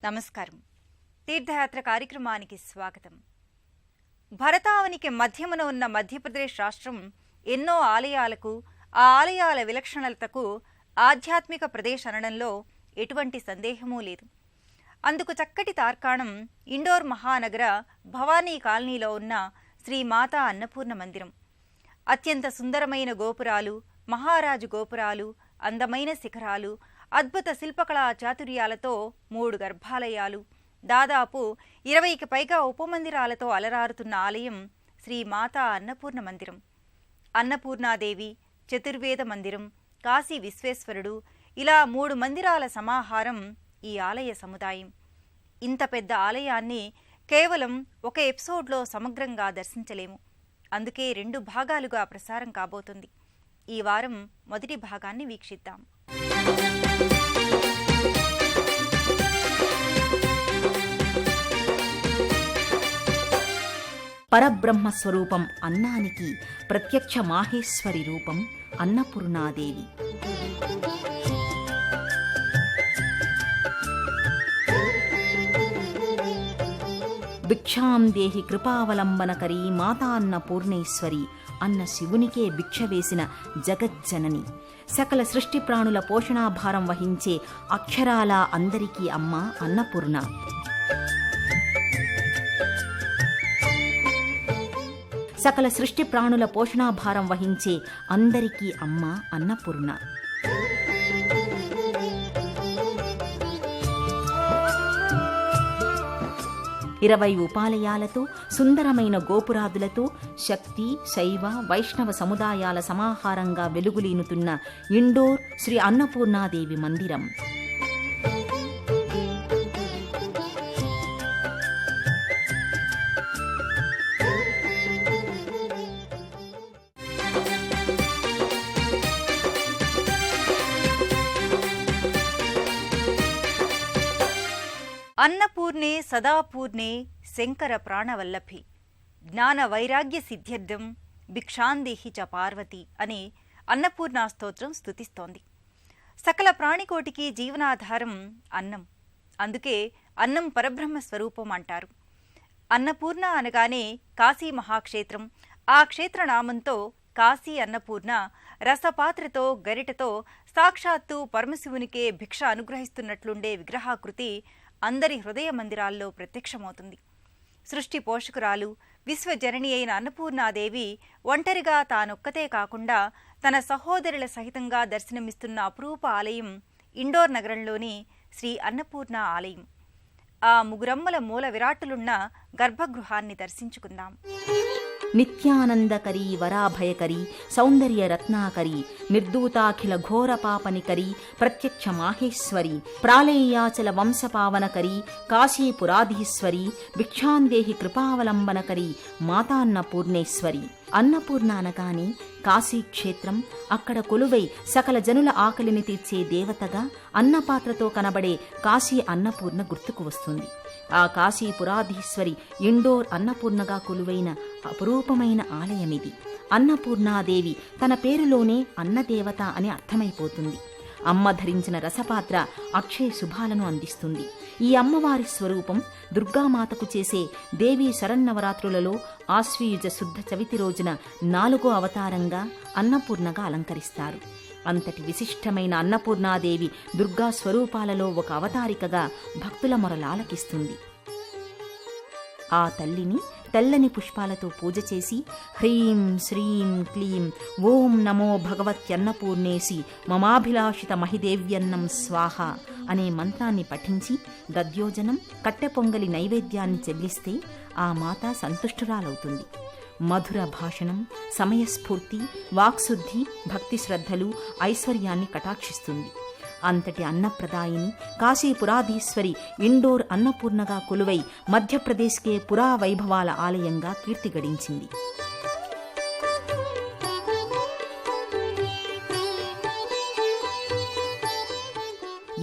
నమస్కారం. తీర్థయాత్ర కార్యక్రమానికి స్వాగతం. భరతావనికి మధ్యమున ఉన్న మధ్యప్రదేశ్ రాష్ట్రం ఎన్నో ఆలయాలకు, ఆ ఆలయాల విలక్షణతకు ఆధ్యాత్మిక ప్రదేశ్ అనడంలో ఎటువంటి సందేహమూ లేదు. అందుకు చక్కటి తార్కాణం ఇండోర్ మహానగర భవానీ కాలనీలో ఉన్న శ్రీ మాతా అన్నపూర్ణ మందిరం. అత్యంత సుందరమైన గోపురాలు, మహారాజు గోపురాలు, అందమైన శిఖరాలు, అద్భుత శిల్పకళా చాతుర్యాలతో 3 గర్భాలయాలు, దాదాపు 20కి పైగా ఉపమందిరాలతో అలరారుతున్న ఆలయం శ్రీ మాతా అన్నపూర్ణ మందిరం. అన్నపూర్ణాదేవి, చతుర్వేద మందిరం, కాశీ విశ్వేశ్వరుడు, ఇలా 3 మందిరాల సమాహారం ఈ ఆలయ సముదాయం. ఇంత పెద్ద ఆలయాన్ని కేవలం ఒక ఎపిసోడ్లో సమగ్రంగా దర్శించలేము. అందుకే 2 భాగాలుగా ప్రసారం కాబోతుంది. ఈ వారం మొదటి భాగాన్ని వీక్షిద్దాం. పరబ్రహ్మస్వరూపం అన్నానికి ప్రత్యక్ష మాహేశ్వరి రూపం అన్నపూర్ణాదేవి. భిక్షాం దేహి కృపావలంబనకరీ మాతా అన్నపూర్ణేశ్వరి అన్న శివునికే భిక్ష వేసిన జగజ్జనని, సకల సృష్టి ప్రాణుల పోషణాభారం వహించే అక్షరాల అందరికీ అమ్మ అన్నపూర్ణ. సకల సృష్టి ప్రాణుల పోషణాభారం వహించే అందరికీ అమ్మ అన్నపూర్ణ. ఇరవై ఉపాలయాలతో, సుందరమైన గోపురాదులతో శక్తి, శైవ, వైష్ణవ సముదాయాల సమాహారంగా వెలుగులీనుతున్న ఇండోర్ శ్రీ అన్నపూర్ణాదేవి మందిరం. అన్నపూర్ణే సదాపూర్ణే శంకర ప్రాణవల్లభి, జ్ఞాన వైరాగ్య సిద్ధ్యర్థం భిక్షాందేహి చ పార్వతి అని అన్నపూర్ణా స్తోత్రం స్తుతిస్తోంది. సకల ప్రాణికోటికి జీవనాధారం అన్నం. అందుకే అన్నం పరబ్రహ్మ స్వరూపం అంటారు. అన్నపూర్ణ అనగానే కాశీ మహాక్షేత్రం, ఆ క్షేత్రనామంతో కాశీ అన్నపూర్ణ రసపాత్రతో, గరిటతో సాక్షాత్తు పరమశివునికే భిక్ష అనుగ్రహిస్తున్నట్లుండే విగ్రహాకృతి అందరి హృదయ మందిరాల్లో ప్రత్యక్షమవుతుంది. సృష్టి పోషకురాలు, విశ్వజనని అయిన అన్నపూర్ణాదేవి ఒంటరిగా తానొక్కతే కాకుండా తన సహోదరుల సహితంగా దర్శనమిస్తున్న అపురూప ఆలయం ఇండోర్ నగరంలోని శ్రీ అన్నపూర్ణ ఆలయం. ఆ ముగురమ్మల మూల విరాట్టులున్న గర్భగృహాన్ని దర్శించుకుందాం. నిత్యానందకరీ వరాభయకరీ సౌందర్య రత్నాకరీ నిర్దూతాఖిల ఘోర పాపనికరీ ప్రత్యక్ష మాహేశ్వరి ప్రాళేయాచల వంశపావనకరీ కాశీపురాధీశ్వరి భిక్షాందేహి కృపావలంబనకరీ మాతాన్నపూర్ణేశ్వరి. అన్నపూర్ణ అనగానే కాశీక్షేత్రం, అక్కడ కొలువై సకల జనుల ఆకలిని తీర్చే దేవతగా అన్నపాత్రతో కనబడే కాశీ అన్నపూర్ణ గుర్తుకు వస్తుంది. ఆ కాశీపురాధీశ్వరి ఇండోర్ అన్నపూర్ణగా కొలువైన అపురూపమైన ఆలయమిది. అన్నపూర్ణాదేవి తన పేరులోనే అన్నదేవత అని అర్థమైపోతుంది. అమ్మ ధరించిన రసపాత్ర అక్షయ శుభాలను అందిస్తుంది. ఈ అమ్మవారి స్వరూపం దుర్గామాతకు చేసే దేవీ శరన్నవరాత్రులలో ఆశ్వీయుజ శుద్ధ చవితి రోజున 4వ అవతారంగా అన్నపూర్ణగా అలంకరిస్తారు. అంతటి విశిష్టమైన అన్నపూర్ణాదేవి దుర్గా స్వరూపాలలో ఒక అవతారికగా భక్తుల మొరలాలకిస్తుంది. ఆ తల్లిని తెల్లని పుష్పాలతో పూజ చేసి హ్రీం శ్రీం క్లీం ఓం నమో భగవత్యన్నపూర్ణేసి మమాభిలాషిత మహిదేవ్యన్నం స్వాహ అనే మంత్రాన్ని పఠించి దద్యోజనం, కట్టె పొంగలి నైవేద్యాన్ని చెల్లిస్తే ఆ మాత సంతుష్టురాలవుతుంది. మధుర భాషణం, సమయస్ఫూర్తి, వాక్శుద్ధి, భక్తి శ్రద్ధలు, ఐశ్వర్యాన్ని కటాక్షిస్తుంది. అంతటి అన్నప్రదాయిని కాశీపురాధీశ్వరి ఇండోర్ అన్నపూర్ణగా కొలువై మధ్యప్రదేశ్కే పురావైభవాల ఆలయంగా కీర్తి గడించింది.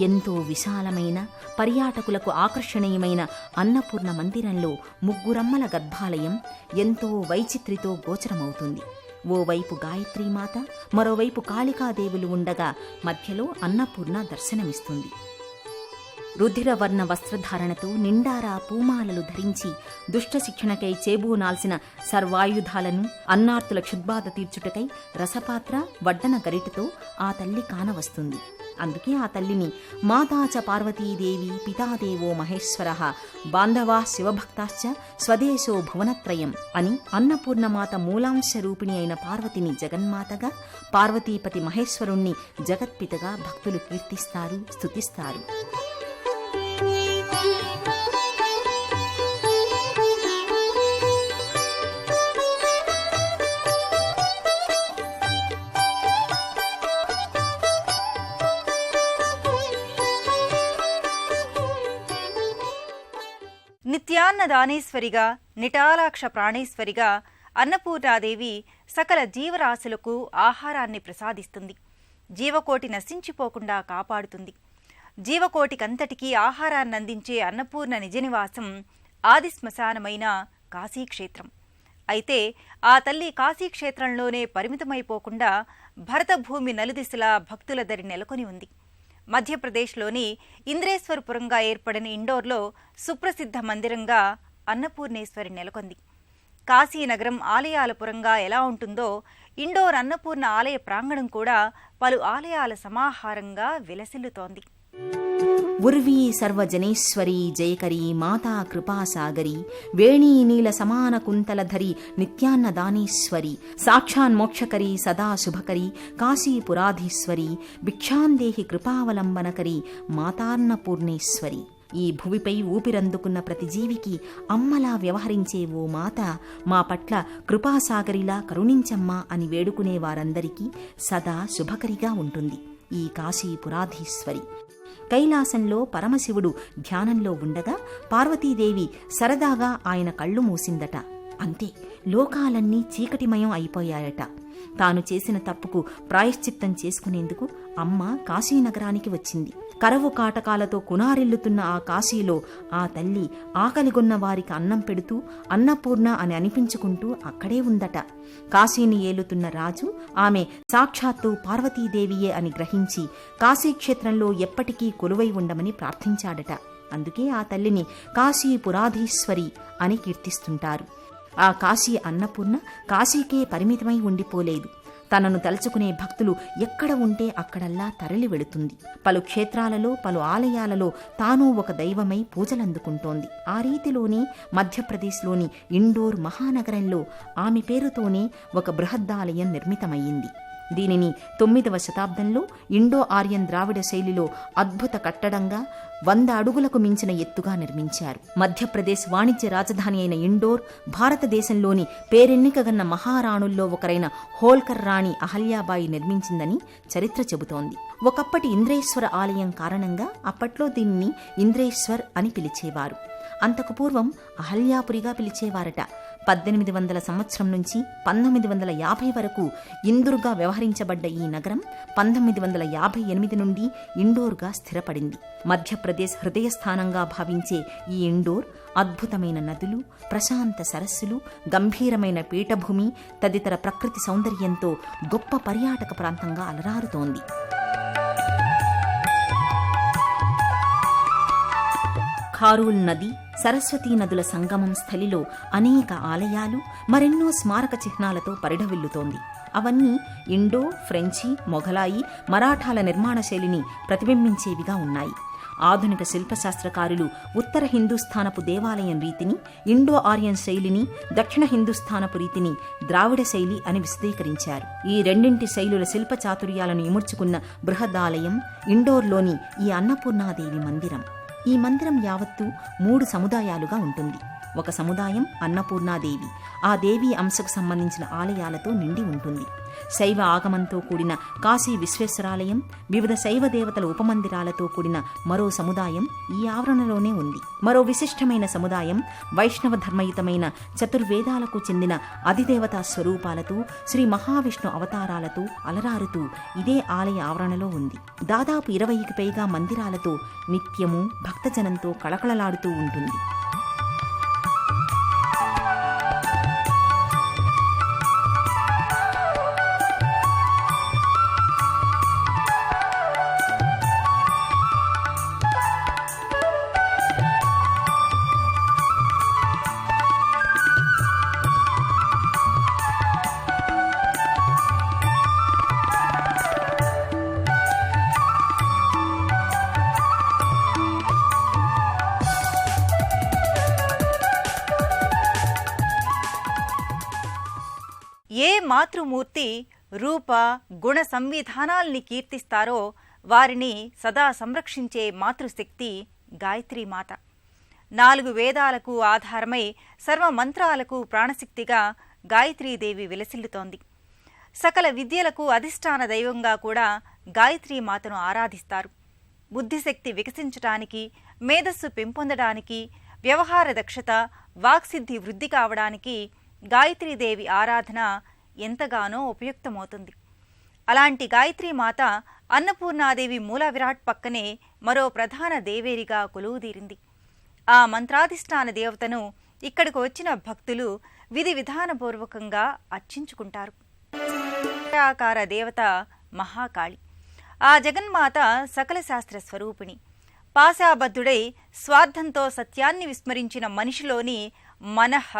ఎంతో విశాలమైన, పర్యాటకులకు ఆకర్షణీయమైన అన్నపూర్ణ మందిరంలో ముగ్గురమ్మల గర్భాలయం ఎంతో వైచిత్రితో గోచరమవుతుంది. ఓవైపు గాయత్రీమాత, మరోవైపు కాళికాదేవులు ఉండగా మధ్యలో అన్నపూర్ణ దర్శనమిస్తుంది. రుధిరవర్ణ వస్త్రధారణతో నిండారా పూమాలలు ధరించి దుష్ట శిక్షణకై చేబూనాల్సిన సర్వాయుధాలను, అన్నార్తుల క్షుద్బాధ తీర్చుటకై రసపాత్ర, వడ్డన గరిటతో ఆ తల్లి కానవస్తుంది. అందుకే ఆ తల్లిని మాతాచ పార్వతీదేవి పితాదేవో మహేశ్వరః బాంధవా శివభక్తాశ్చ స్వదేశో భువనత్రయం అని అన్నపూర్ణమాత మూలాంశ రూపిణి అయిన పార్వతిని జగన్మాతగా, పార్వతీపతి మహేశ్వరుణ్ణి జగత్పితగా భక్తులు కీర్తిస్తారు, స్తుతిస్తారు. నిత్యాన్నదానేశ్వరిగా, నిటాలాక్ష ప్రాణేశ్వరిగా అన్నపూర్ణాదేవి సకల జీవరాశులకు ఆహారాన్ని ప్రసాదిస్తుంది. జీవకోటి నశించిపోకుండా కాపాడుతుంది. జీవకోటికంతటికీ ఆహారాన్నందించే అన్నపూర్ణ నిజనివాసం ఆది శ్మశానమైన కాశీక్షేత్రం. అయితే ఆ తల్లి కాశీక్షేత్రంలోనే పరిమితమైపోకుండా భరతభూమి నలుదిశలా భక్తుల దరి నెలకొని ఉంది. మధ్యప్రదేశ్లోని ఇంద్రేశ్వరపురంగా ఏర్పడిన ఇండోర్లో సుప్రసిద్ధ మందిరంగా అన్నపూర్ణేశ్వరి నెలకొంది. కాశీనగరం ఆలయాలపురంగా ఎలా ఉంటుందో ఇండోర్ అన్నపూర్ణ ఆలయ ప్రాంగణం కూడా పలు ఆలయాల సమాహారంగా విలసిల్లుతోంది. ఉర్వీ సర్వజనేశ్వరీ జయకరీ మాతా కృపాసాగరీ వేణీ నీల సమాన కుంతలధరి నిత్యాన్నదానేశ్వరి సాక్షాన్మోక్షకరీ సదా శుభకరీ కాశీపురాధీశ్వరి భిక్షాందేహి కృపావలంబనకరీ మాతాన్నపూర్ణేశ్వరి. ఈ భువిపై ఊపిరందుకున్న ప్రతి జీవికి అమ్మలా వ్యవహరించే ఓ మాత మా పట్ల కృపాసాగరిలా కరుణించమ్మా అని వేడుకునే వారందరికీ సదా శుభకరిగా ఉంటుంది ఈ కాశీపురాధీశ్వరి. కైలాసంలో పరమశివుడు ధ్యానంలో ఉండగా పార్వతీదేవి సరదాగా ఆయన కళ్ళు మూసిందట. అంతే, లోకాలన్నీ చీకటిమయం అయిపోయాయట. తాను చేసిన తప్పుకు ప్రాయశ్చిత్తం చేసుకునేందుకు అమ్మ కాశీనగరానికి వచ్చింది. కరవు కాటకాలతో కునారిల్లుతున్న ఆ కాశీలో ఆ తల్లి ఆకలిగొన్న వారికి అన్నం పెడుతూ అన్నపూర్ణ అని అనిపించుకుంటూ అక్కడే ఉందట. కాశీని ఏలుతున్న రాజు ఆమె సాక్షాత్తు పార్వతీదేవియే అని గ్రహించి కాశీక్షేత్రంలో ఎప్పటికీ కొలువై ఉండమని ప్రార్థించాడట. అందుకే ఆ తల్లిని కాశీపురాధీశ్వరి అని కీర్తిస్తుంటారు. ఆ కాశీ అన్నపూర్ణ కాశీకే పరిమితమై ఉండిపోలేదు. తనను తలుచుకునే భక్తులు ఎక్కడ ఉంటే అక్కడల్లా తరలి వెళుతుంది. పలు క్షేత్రాలలో, పలు ఆలయాలలో తాను ఒక దైవమై పూజలందుకుంటోంది. ఆ రీతిలోనే మధ్యప్రదేశ్లోని ఇండోర్ మహానగరంలో ఆమె పేరుతోనే ఒక బృహద్దాలయం నిర్మితమయ్యింది. దీనిని 9వ శతాబ్దంలో ఇండో ఆర్యన్ ద్రావిడ శైలిలో అద్భుత కట్టడంగా 100 అడుగులకు మించిన ఎత్తుగా నిర్మించారు. మధ్యప్రదేశ్ వాణిజ్య రాజధాని అయిన ఇండోర్ భారతదేశంలోని పేరెన్నికగన్న మహారాణుల్లో ఒకరైన హోల్కర్ రాణి అహల్యాబాయి నిర్మించిందని చరిత్ర చెబుతోంది. ఒకప్పటి ఇంద్రేశ్వర ఆలయం కారణంగా అప్పట్లో దీన్ని ఇంద్రేశ్వర్ అని పిలిచేవారు. అంతకు పూర్వం అహల్యాపురిగా పిలిచేవారట. 1800 సంవత్సరం నుంచి 1950 వరకు ఇందూర్గా వ్యవహరించబడ్డ ఈ నగరం 1958 నుండి ఇండోర్గా స్థిరపడింది. మధ్యప్రదేశ్ హృదయస్థానంగా భావించే ఈ ఇండోర్ అద్భుతమైన నదులు, ప్రశాంత సరస్సులు, గంభీరమైన పీఠభూమి తదితర ప్రకృతి సౌందర్యంతో గొప్ప పర్యాటక ప్రాంతంగా అలరారుతోంది. ఖారూల్ నది, సరస్వతీ నదుల సంగమం స్థలిలో అనేక ఆలయాలు, మరెన్నో స్మారక చిహ్నాలతో పరిఢవిల్లుతోంది. అవన్నీ ఇండో, ఫ్రెంచి, మొఘలాయి, మరాఠాల నిర్మాణ శైలిని ప్రతిబింబించేవిగా ఉన్నాయి. ఆధునిక శిల్పశాస్త్రకారులు ఉత్తర హిందూస్థానపు దేవాలయం రీతిని, ఇండో ఆర్యన్ శైలిని, దక్షిణ హిందూస్థానపు రీతిని ద్రావిడ శైలి అని విశదీకరించారు. ఈ రెండింటి శైలుల శిల్ప చాతుర్యాలను ఇముడ్చుకున్న బృహదాలయం ఇండోర్లోని ఈ అన్నపూర్ణాదేవి మందిరం. ఈ మందిరం యావత్తు 3 సముదాయాలుగా ఉంటుంది. ఒక సముదాయం అన్నపూర్ణాదేవి, ఆ దేవీ అంశకు సంబంధించిన ఆలయాలతో నిండి ఉంటుంది. శైవ ఆగమంతో కూడిన కాశీ విశ్వేశ్వరాలయం, వివిధ శైవ దేవతల ఉపమందిరాలతో కూడిన మరో సముదాయం ఈ ఆవరణలోనే ఉంది. మరో విశిష్టమైన సముదాయం వైష్ణవ ధర్మయుతమైన చతుర్వేదాలకు చెందిన అధిదేవతా స్వరూపాలతో, శ్రీ మహావిష్ణు అవతారాలతో అలరారుతూ ఇదే ఆలయ ఆవరణలో ఉంది. దాదాపు 20కి పైగా మందిరాలతో నిత్యము భక్తజనంతో కళకళలాడుతూ ఉంటుంది. మాతృమూర్తి రూప గుణ సంవిధానాల్ని కీర్తిస్తారో వారిని సదా సంరక్షించే మాతృశక్తి గాయత్రీమాత. 4 వేదాలకు ఆధారమై సర్వమంత్రాలకు ప్రాణశక్తిగా గాయత్రీదేవి విలసిల్లుతోంది. సకల విద్యలకు అధిష్టాన దైవంగా కూడా గాయత్రీమాతను ఆరాధిస్తారు. బుద్ధిశక్తి వికసించడానికి, మేధస్సు పెంపొందడానికి, వ్యవహార దక్షత, వాక్సిద్ధి వృద్ధి కావడానికి గాయత్రీదేవి ఆరాధన ఎంతగానో ఉపయుక్తమవుతుంది. అలాంటి గాయత్రీమాత అన్నపూర్ణాదేవి మూల విరాట్ పక్కనే మరో ప్రధాన దేవేరిగా కొలువుదీరింది. ఆ మంత్రాధిష్టాన దేవతను ఇక్కడికి వచ్చిన భక్తులు విధి విధానపూర్వకంగా అర్చించుకుంటారు. ఆకార దేవత మహాకాళి. ఆ జగన్మాత సకల శాస్త్ర స్వరూపిణి. పాశాబద్ధుడై స్వార్థంతో సత్యాన్ని విస్మరించిన మనిషిలోని మనః,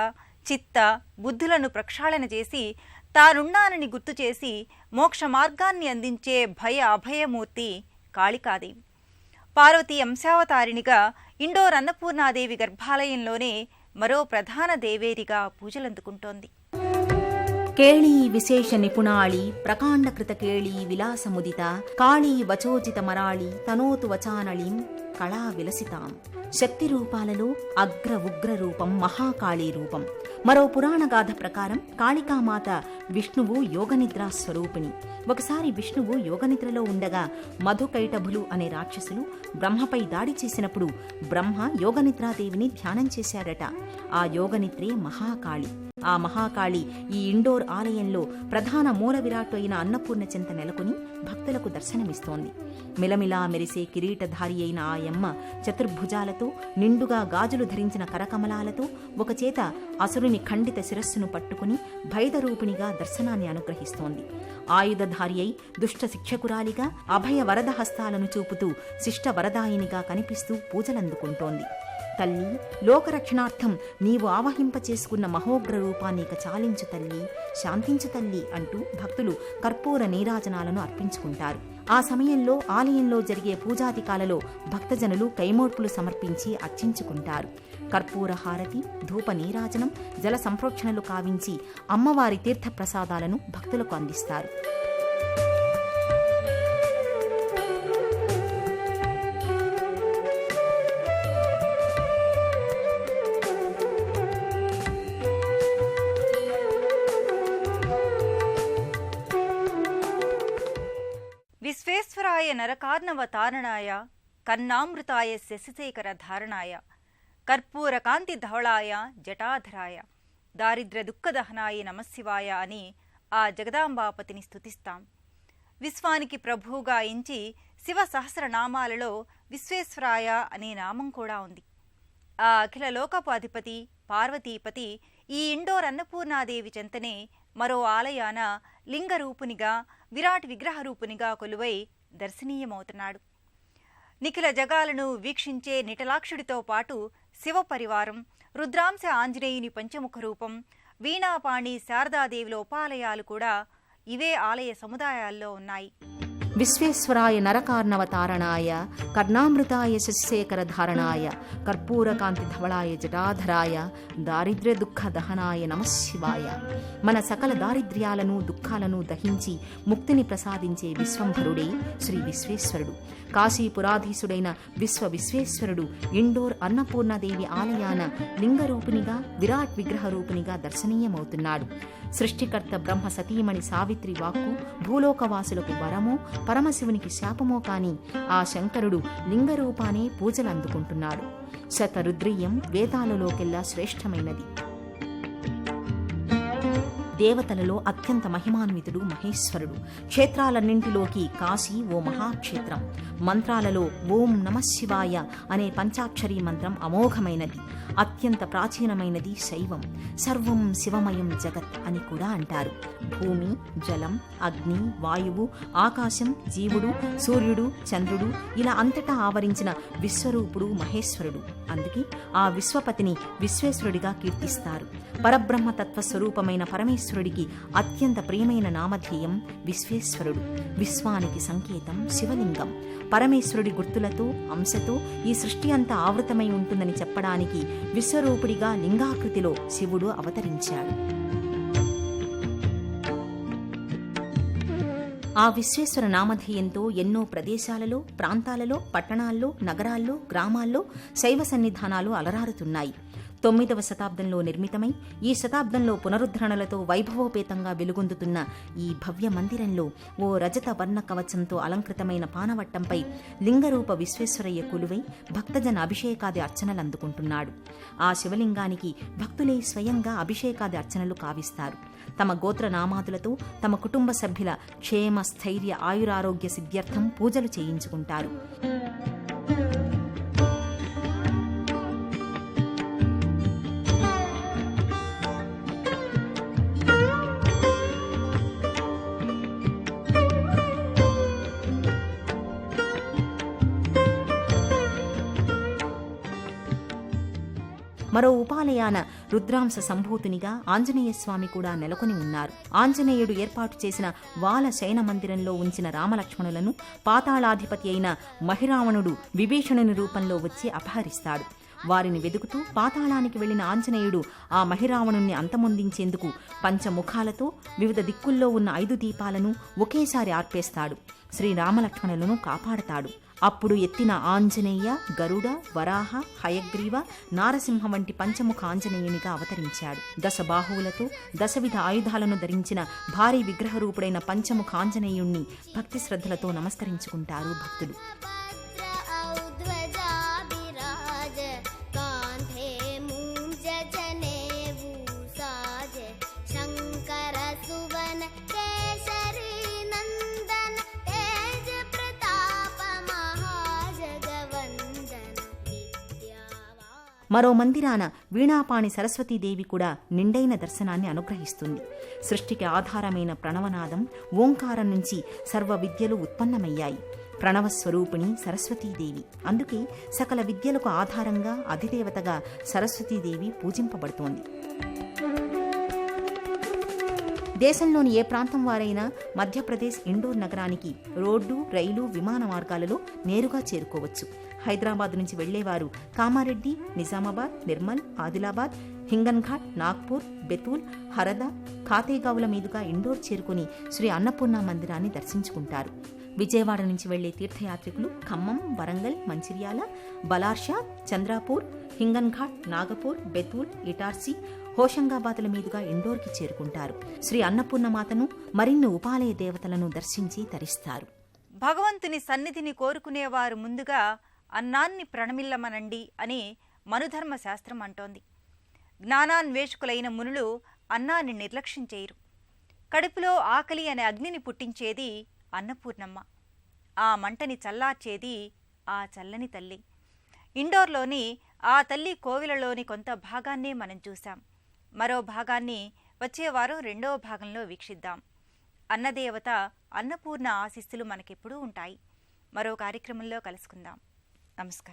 చిత్త, బుద్ధులను ప్రక్షాళన చేసి తానున్నానని గుర్తు చేసి మోక్ష మార్గాన్ని అందించే భయ అభయమూర్తి కాళికాదేవి. పార్వతీ అంశావతారిణిగా ఇండోర్ అన్నపూర్ణాదేవి గర్భాలయంలోనే మరో ప్రధాన దేవేరిగా పూజలందుకుంటోంది. కేళీ విశేష నిపుణాళి ప్రకాండకృత కేళీ విలాసముదిత కాళీ వచోచిత మరాళి తనోతు వచానళిం కళా విలసితాం. శక్తి రూపాలలో అగ్ర ఉగ్ర రూపం మహాకాళీ రూపం. మరో పురాణగాథ ప్రకారం కాళికామాత విష్ణువు యోగనిద్రా స్వరూపిణి. ఒకసారి విష్ణువు యోగనిద్రలో ఉండగా మధుకైటభులు అనే రాక్షసులు బ్రహ్మపై దాడి చేసినప్పుడు బ్రహ్మ యోగనిద్రాదేవిని ధ్యానం చేశాడట. ఆ యోగనిద్రే మహాకాళి. ఆ మహాకాళి ఈ ఇండోర్ ఆలయంలో ప్రధాన మూల విరాట్టు అయిన అన్నపూర్ణ చెంత నెలకొని భక్తులకు దర్శనమిస్తోంది. మిలమిలా మెరిసే కిరీటధారి అయిన ఆ యమ్మ చతుర్భుజాలతో, నిండుగా గాజులు ధరించిన కరకమలాలతో, ఒక చేత అసురుని ఖండిత శిరస్సును పట్టుకుని భైదరూపిణిగా దర్శనాన్ని అనుగ్రహిస్తోంది. ఆయుధధారి అయి దుష్ట శిక్షకురాలిగా అభయ వరద హస్తాలను చూపుతూ శిష్ట వరదాయినిగా కనిపిస్తూ పూజలందుకుంటోంది. తల్లి, లోకరక్షణార్థం నీవు ఆవహింపచేసుకున్న మహోగ్ర రూపాన్ని ఇక చాలించు తల్లి, శాంతించు తల్లి అంటూ భక్తులు కర్పూర నీరాజనాలను అర్పించుకుంటారు. ఆ సమయంలో ఆలయంలో జరిగే పూజాధికాలలో భక్తజనులు కైమోడ్పులు సమర్పించి అర్చించుకుంటారు. కర్పూర హారతి, ధూప నీరాజనం, జల సంప్రోక్షణలు కావించి అమ్మవారి తీర్థ ప్రసాదాలను భక్తులకు అందిస్తారు. విశ్వేశ్వరాయ నరకార్ణవతారణాయ కర్ణామృతాయ శశిశేఖర ధారణాయ కర్పూర కాంతి ధవళాయ జటాధరాయ దారిద్ర్య దుఃఖదహనాయ నమశివాయ అని ఆ జగదాంబాపతిని స్తుతిస్తాం. విశ్వానికి ప్రభువుగా ఎంచి శివ సహస్రనామాలలో విశ్వేశ్వరాయ అనే నామం కూడా ఉంది. ఆ అఖిల లోకపు అధిపతి పార్వతీపతి ఈ ఇండోర్ అన్నపూర్ణాదేవి చెంతనే మరో ఆలయాన లింగరూపునిగా, విరాట్ విగ్రహరూపునిగా కొలువై దర్శనీయమవుతున్నాడు. నిఖిల జగాలను వీక్షించే నిటలాక్షుడితో పాటు శివ పరివారం, రుద్రాంశ ఆంజనేయుని పంచముఖ రూపం, వీణాపాణి శారదాదేవుల ఉపాలయాలు కూడా ఇవే ఆలయ సముదాయాల్లో ఉన్నాయి. విశ్వేశ్వరాయ నరకార్ణవతారణాయ కర్ణామృతాయ శశిశేఖర ధారణాయ కర్పూరకాంతి ధవళాయ జటాధరాయ దారిద్ర్య దుఃఖ దహనాయ నమశివాయ. మన సకల దారిద్ర్యాలను దుఃఖాలను దహించి ముక్తిని ప్రసాదించే విశ్వంభరుడే శ్రీ విశ్వేశ్వరుడు. కాశీపురాధీశుడైన విశ్వేశ్వరుడు ఇండోర్ అన్నపూర్ణాదేవి ఆలయాన లింగరూపినిగా, విరాట్ విగ్రహరూపినిగా దర్శనీయమవుతున్నాడు. సృష్టికర్త బ్రహ్మ సతీమణి సావిత్రి వాక్కు భూలోకవాసులకు వరమో పరమశివునికి శాపమో కాని ఆ శంకరుడు లింగరూపానే పూజలు అందుకుంటున్నాడు. శతరుద్రీయం వేదాలలోకెల్లా శ్రేష్టమైనది. దేవతలలో అత్యంత మహిమాన్వితుడు మహేశ్వరుడు. క్షేత్రాలన్నింటిలోకి కాశీ ఓ మహాక్షేత్రం. మంత్రాలలో ఓం నమశివాయ అనే పంచాక్షరీ మంత్రం అమోఘమైనది. అత్యంత ప్రాచీనమైనది శైవం. సర్వం శివమయం జగత్ అని కూడా అంటారు. భూమి, జలం, అగ్ని, వాయువు, ఆకాశం, జీవుడు, సూర్యుడు, చంద్రుడు ఇలా అంతటా ఆవరించిన విశ్వరూపుడు మహేశ్వరుడు. అందుకే ఆ విశ్వపతిని విశ్వేశ్వరుడిగా కీర్తిస్తారు. పరబ్రహ్మతత్వ స్వరూపమైన పరమేశ్వరుడికి అత్యంత ప్రియమైన నామధేయం విశ్వేశ్వరుడు. విశ్వానికి సంకేతం శివలింగం. పరమేశ్వరుడి గుర్తులతో, అంశతో ఈ సృష్టి అంతా ఆవృతమై ఉంటుందని చెప్పడానికి విశ్వరూపుడిగా లింగాకృతిలో శివుడు అవతరించాడు. ఆ విశ్వేశ్వర నామధేయంతో ఎన్నో ప్రదేశాలలో, ప్రాంతాలలో, పట్టణాల్లో, నగరాల్లో, గ్రామాల్లో శైవ సన్నిధానాలు అలరారుతున్నాయి. 9వ శతాబ్దంలో నిర్మితమై ఈ శతాబ్దంలో పునరుద్ధరణలతో వైభవోపేతంగా వెలుగొందుతున్న ఈ భవ్య మందిరంలో ఓ రజత వర్ణ కవచంతో అలంకృతమైన పానవట్టంపై లింగరూప విశ్వేశ్వరయ్య కొలువై భక్తజన అభిషేకాది అర్చనలు అందుకుంటున్నాడు. ఆ శివలింగానికి భక్తులే స్వయంగా అభిషేకాది అర్చనలు కావిస్తారు. తమ గోత్ర నామాదులతో తమ కుటుంబ సభ్యుల క్షేమ, స్థైర్య, ఆయురారోగ్య సిద్ధ్యర్థం పూజలు చేయించుకుంటారు. మరో ఉపాలయాన రుద్రాంశ సంభూతునిగా ఆంజనేయస్వామి కూడా నెలకొని ఉన్నారు. ఆంజనేయుడు ఏర్పాటు చేసిన వాల శయన మందిరంలో ఉంచిన రామలక్ష్మణులను పాతాళాధిపతి అయిన మహిరావణుడు విభీషణుని రూపంలో వచ్చి అపహరిస్తాడు. వారిని వెదుకుతూ పాతాళానికి వెళ్లిన ఆంజనేయుడు ఆ మహిరావణుణ్ణి అంతమొందించేందుకు పంచముఖాలతో వివిధ దిక్కుల్లో ఉన్న 5 దీపాలను ఒకేసారి ఆర్పేస్తాడు. శ్రీరామలక్ష్మణులను కాపాడతాడు. అప్పుడు ఎత్తిన ఆంజనేయ, గరుడ, వరాహ, హయగ్రీవ, నారసింహ వంటి పంచముఖ ఆంజనేయునిగా అవతరించాడు. 10 బాహువులతో 10 విధ ఆయుధాలను ధరించిన భారీ విగ్రహరూపుడైన పంచముఖ ఆంజనేయుణ్ణి భక్తి శ్రద్ధలతో నమస్కరించుకుంటారు భక్తులు. మరో మందిరాన వీణాపాణి సరస్వతీదేవి కూడా నిండైన దర్శనాన్ని అనుగ్రహిస్తుంది. సృష్టికి ఆధారమైన ప్రణవనాదం ఓంకారం నుంచి సర్వ విద్యలు ఉత్పన్నమయ్యాయి. ప్రణవస్వరూపిణి సరస్వతీదేవి. అందుకే సకల విద్యలకు ఆధారంగా అధిదేవతగా సరస్వతీదేవి పూజింపబడుతోంది. దేశంలోని ఏ ప్రాంతం వారైనా మధ్యప్రదేశ్ ఇండోర్ నగరానికి రోడ్డు, రైలు, విమాన మార్గాలలో నేరుగా చేరుకోవచ్చు. హైదరాబాద్ నుంచి వెళ్లేవారు కామారెడ్డి, నిజామాబాద్, నిర్మల్, ఆదిలాబాద్, హింగన్ఘాట్, నాగ్పూర్, బెతూల్, హరదా, ఖాతేగావుల మీదుగా ఇండోర్ చేరుకుని శ్రీ అన్నపూర్ణ మందిరాన్ని దర్శించుకుంటారు. విజయవాడ నుంచి వెళ్లే తీర్థయాత్రికులు ఖమ్మం, వరంగల్, మంచిర్యాల, బలార్షా, చంద్రాపూర్, హింగన్ఘాట్, నాగపూర్, బెతూల్, ఇటార్సీ, హోషంగాబాద్ల మీదుగా ఇండోర్కి చేరుకుంటారు. శ్రీ అన్నపూర్ణమాతను, మరిన్ని ఉపాలయ దేవతలను దర్శించి తరిస్తారు. భగవంతుని సన్నిధిని కోరుకునేవారు ముందుగా అన్నాన్ని ప్రణమిల్లమనండి అని మనుధర్మ శాస్త్రం అంటోంది. జ్ఞానాన్వేషకులైన మునులు అన్నాన్ని నిర్లక్ష్యం చేయరు. కడుపులో ఆకలి అనే అగ్నిని పుట్టించేది అన్నపూర్ణమ్మ. ఆ మంటని చల్లార్చేది ఆ చల్లని తల్లి. ఇండోర్లోని ఆ తల్లి కోవిలలోని కొంత భాగాన్నే మనం చూశాం. మరో భాగాన్ని వచ్చే వారం 2వ భాగంలో వీక్షిద్దాం. అన్నదేవత అన్నపూర్ణ ఆశీస్సులు మనకెప్పుడూ ఉంటాయి. మరో కార్యక్రమంలో కలుసుకుందాం. నమస్కారం.